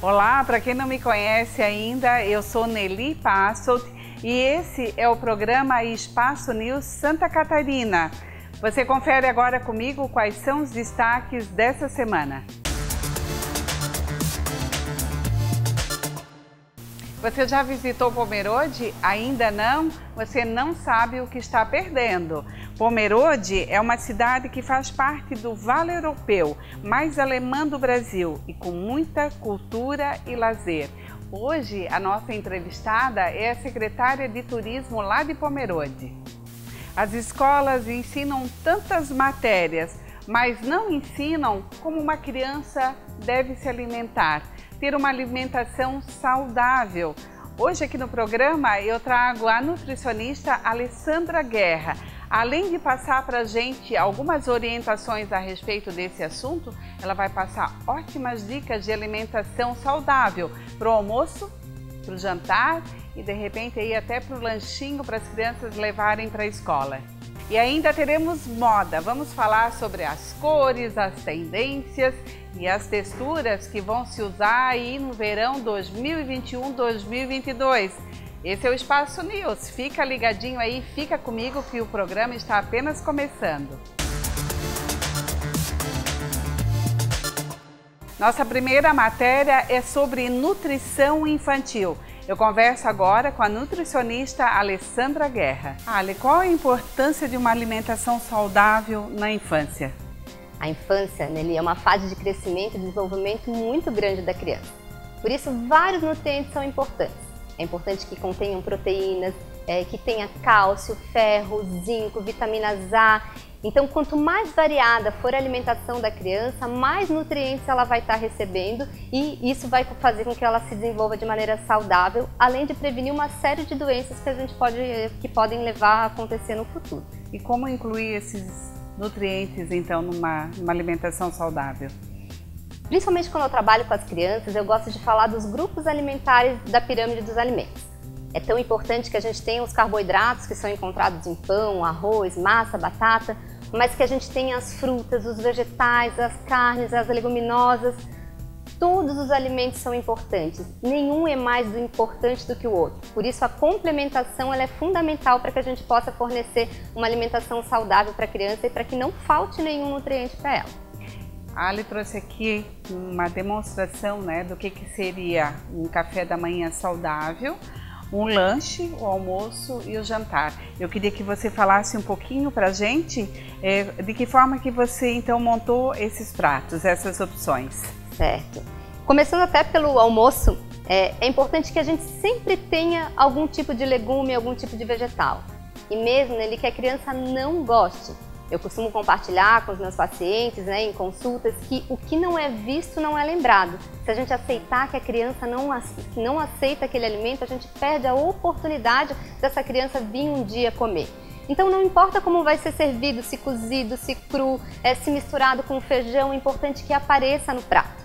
Olá, para quem não me conhece ainda, eu sou Nelly Passolt e esse é o programa Espaço News Santa Catarina. Você confere agora comigo quais são os destaques dessa semana. Você já visitou Pomerode? Ainda não? Você não sabe o que está perdendo. Pomerode é uma cidade que faz parte do Vale Europeu, mais alemã do Brasil e com muita cultura e lazer. Hoje, a nossa entrevistada é a secretária de Turismo lá de Pomerode. As escolas ensinam tantas matérias, mas não ensinam como uma criança deve se alimentar, ter uma alimentação saudável. Hoje aqui no programa eu trago a nutricionista Alessandra Guerra. Além de passar para a gente algumas orientações a respeito desse assunto, ela vai passar ótimas dicas de alimentação saudável para o almoço, para o jantar e de repente aí até para o lanchinho para as crianças levarem para a escola. E ainda teremos moda, vamos falar sobre as cores, as tendências e as texturas que vão se usar aí no verão 2021-2022. Esse é o Espaço News, fica ligadinho aí, fica comigo que o programa está apenas começando. Nossa primeira matéria é sobre nutrição infantil. Eu converso agora com a nutricionista Alessandra Guerra. Ale, qual a importância de uma alimentação saudável na infância? A infância, Nelly, é uma fase de crescimento e desenvolvimento muito grande da criança. Por isso, vários nutrientes são importantes. É importante que contenham proteínas, que tenha cálcio, ferro, zinco, vitaminas A. Então, quanto mais variada for a alimentação da criança, mais nutrientes ela vai estar recebendo e isso vai fazer com que ela se desenvolva de maneira saudável, além de prevenir uma série de doenças que podem levar a acontecer no futuro. E como incluir esses nutrientes, então, numa alimentação saudável? Principalmente quando eu trabalho com as crianças, eu gosto de falar dos grupos alimentares da pirâmide dos alimentos. É tão importante que a gente tenha os carboidratos que são encontrados em pão, arroz, massa, batata, mas que a gente tenha as frutas, os vegetais, as carnes, as leguminosas. Todos os alimentos são importantes, nenhum é mais importante do que o outro. Por isso a complementação ela é fundamental para que a gente possa fornecer uma alimentação saudável para a criança e para que não falte nenhum nutriente para ela. A Ali trouxe aqui uma demonstração, do que seria um café da manhã saudável, um lanche, o almoço e o jantar. Eu queria que você falasse um pouquinho para a gente de que forma que você então montou esses pratos, essas opções. Certo. Começando até pelo almoço, é importante que a gente sempre tenha algum tipo de legume, algum tipo de vegetal. E mesmo que a criança não goste. Eu costumo compartilhar com os meus pacientes, em consultas, que o que não é visto não é lembrado. Se a gente aceitar que a criança não aceita aquele alimento, a gente perde a oportunidade dessa criança vir um dia comer. Então não importa como vai ser servido, se cozido, se cru, se misturado com feijão, é importante que apareça no prato.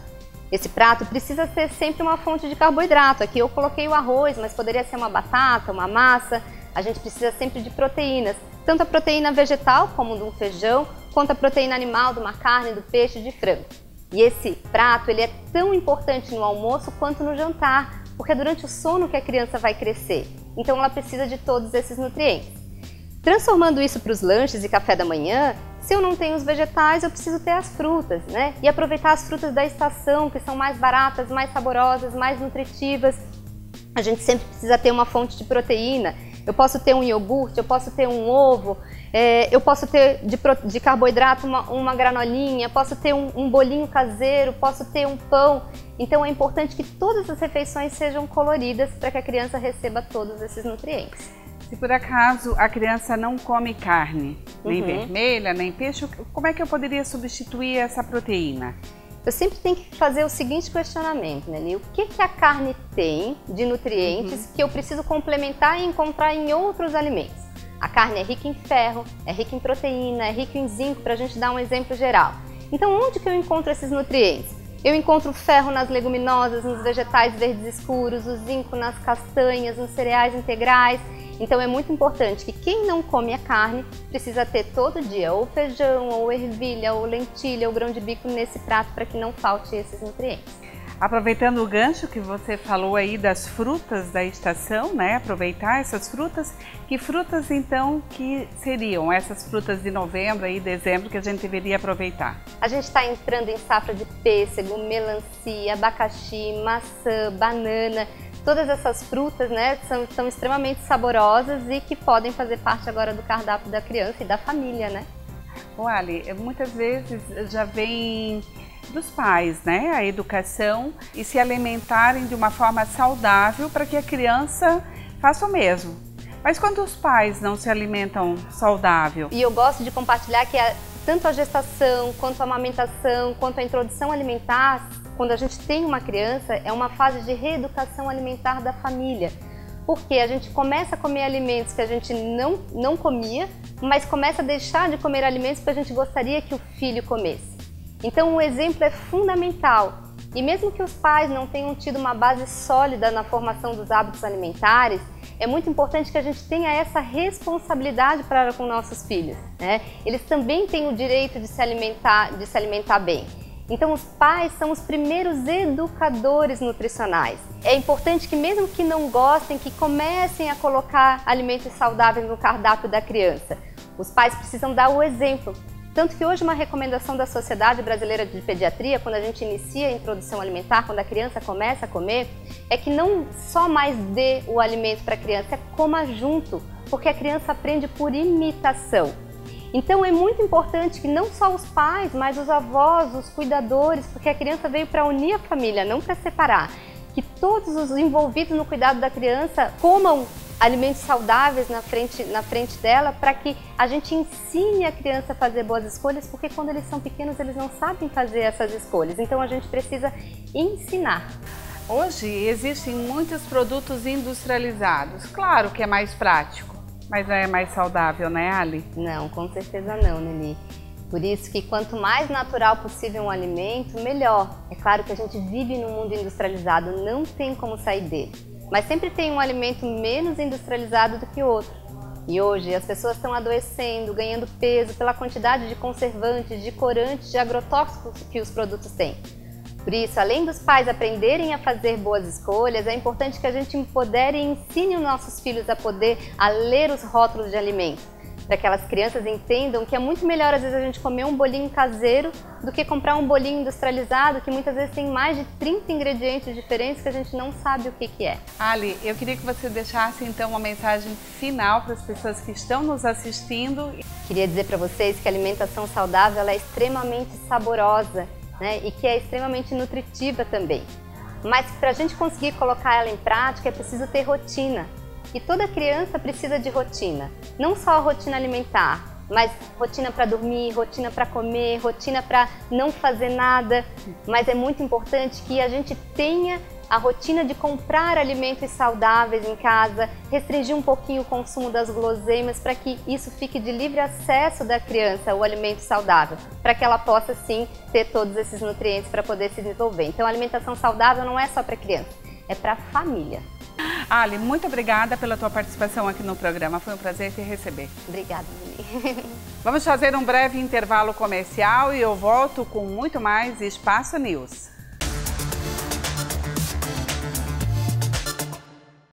Esse prato precisa ser sempre uma fonte de carboidrato. Aqui eu coloquei o arroz, mas poderia ser uma batata, uma massa. A gente precisa sempre de proteínas. Tanto a proteína vegetal, como do feijão, quanto a proteína animal, de uma carne, do peixe, de frango. E esse prato ele é tão importante no almoço quanto no jantar, porque é durante o sono que a criança vai crescer. Então ela precisa de todos esses nutrientes. Transformando isso para os lanches e café da manhã, se eu não tenho os vegetais, eu preciso ter as frutas, E aproveitar as frutas da estação, que são mais baratas, mais saborosas, mais nutritivas. A gente sempre precisa ter uma fonte de proteína. Eu posso ter um iogurte, eu posso ter um ovo, eu posso ter de carboidrato uma granolinha, posso ter um bolinho caseiro, posso ter um pão. Então é importante que todas as refeições sejam coloridas para que a criança receba todos esses nutrientes. Se por acaso a criança não come carne, nem vermelha, nem peixe, como é que eu poderia substituir essa proteína? Eu sempre tenho que fazer o seguinte questionamento, Nelly. O que a carne tem de nutrientes que eu preciso complementar e encontrar em outros alimentos? A carne é rica em ferro, é rica em proteína, é rica em zinco, para a gente dar um exemplo geral. Então, onde que eu encontro esses nutrientes? Eu encontro o ferro nas leguminosas, nos vegetais verdes escuros, o zinco nas castanhas, nos cereais integrais. Então é muito importante que quem não come a carne precisa ter todo dia ou feijão, ou ervilha, ou lentilha, ou grão de bico nesse prato para que não falte esses nutrientes. Aproveitando o gancho que você falou aí das frutas da estação, né? Aproveitar essas frutas. Que frutas então que seriam essas frutas de novembro e dezembro que a gente deveria aproveitar? A gente está entrando em safra de pêssego, melancia, abacaxi, maçã, banana. Todas essas frutas, né, são extremamente saborosas e que podem fazer parte agora do cardápio da criança e da família, né? Bom, Ali, muitas vezes já vem dos pais, né, a educação e se alimentarem de uma forma saudável para que a criança faça o mesmo. Mas quando os pais não se alimentam saudável? E eu gosto de compartilhar que tanto a gestação, quanto a amamentação, quanto a introdução alimentar, quando a gente tem uma criança, é uma fase de reeducação alimentar da família. Porque a gente começa a comer alimentos que a gente não comia, mas começa a deixar de comer alimentos que a gente gostaria que o filho comesse. Então o exemplo é fundamental. E mesmo que os pais não tenham tido uma base sólida na formação dos hábitos alimentares, é muito importante que a gente tenha essa responsabilidade para com nossos filhos, né? Eles também têm o direito de se alimentar bem. Então os pais são os primeiros educadores nutricionais. É importante que mesmo que não gostem, que comecem a colocar alimentos saudáveis no cardápio da criança. Os pais precisam dar o exemplo. Tanto que hoje uma recomendação da Sociedade Brasileira de Pediatria, quando a gente inicia a introdução alimentar, quando a criança começa a comer, é que não só mais dê o alimento para a criança, é coma junto, porque a criança aprende por imitação. Então é muito importante que não só os pais, mas os avós, os cuidadores, porque a criança veio para unir a família, não para separar, que todos os envolvidos no cuidado da criança comam alimentos saudáveis na frente dela, para que a gente ensine a criança a fazer boas escolhas, porque quando eles são pequenos eles não sabem fazer essas escolhas, então a gente precisa ensinar. Hoje existem muitos produtos industrializados, claro que é mais prático, mas não é mais saudável, né, Ali? Não, com certeza não, Nelly. Por isso que quanto mais natural possível um alimento, melhor. É claro que a gente vive num mundo industrializado, não tem como sair dele. Mas sempre tem um alimento menos industrializado do que outro. E hoje as pessoas estão adoecendo, ganhando peso pela quantidade de conservantes, de corantes, de agrotóxicos que os produtos têm. Por isso, além dos pais aprenderem a fazer boas escolhas, é importante que a gente empodere e ensine os nossos filhos a ler os rótulos de alimentos, para que aquelas crianças entendam que é muito melhor às vezes a gente comer um bolinho caseiro do que comprar um bolinho industrializado que muitas vezes tem mais de 30 ingredientes diferentes que a gente não sabe o que é. Ali, eu queria que você deixasse então uma mensagem final para as pessoas que estão nos assistindo. Queria dizer para vocês que a alimentação saudável ela é extremamente saborosa, né? E que é extremamente nutritiva também. Mas para a gente conseguir colocar ela em prática é preciso ter rotina. E toda criança precisa de rotina, não só a rotina alimentar, mas rotina para dormir, rotina para comer, rotina para não fazer nada. Mas é muito importante que a gente tenha a rotina de comprar alimentos saudáveis em casa, restringir um pouquinho o consumo das guloseimas para que isso fique de livre acesso da criança, o alimento saudável, para que ela possa sim ter todos esses nutrientes para poder se desenvolver. Então a alimentação saudável não é só para criança, é para a família. Ali, muito obrigada pela tua participação aqui no programa. Foi um prazer te receber. Obrigada, Lili. Vamos fazer um breve intervalo comercial e eu volto com muito mais Espaço News.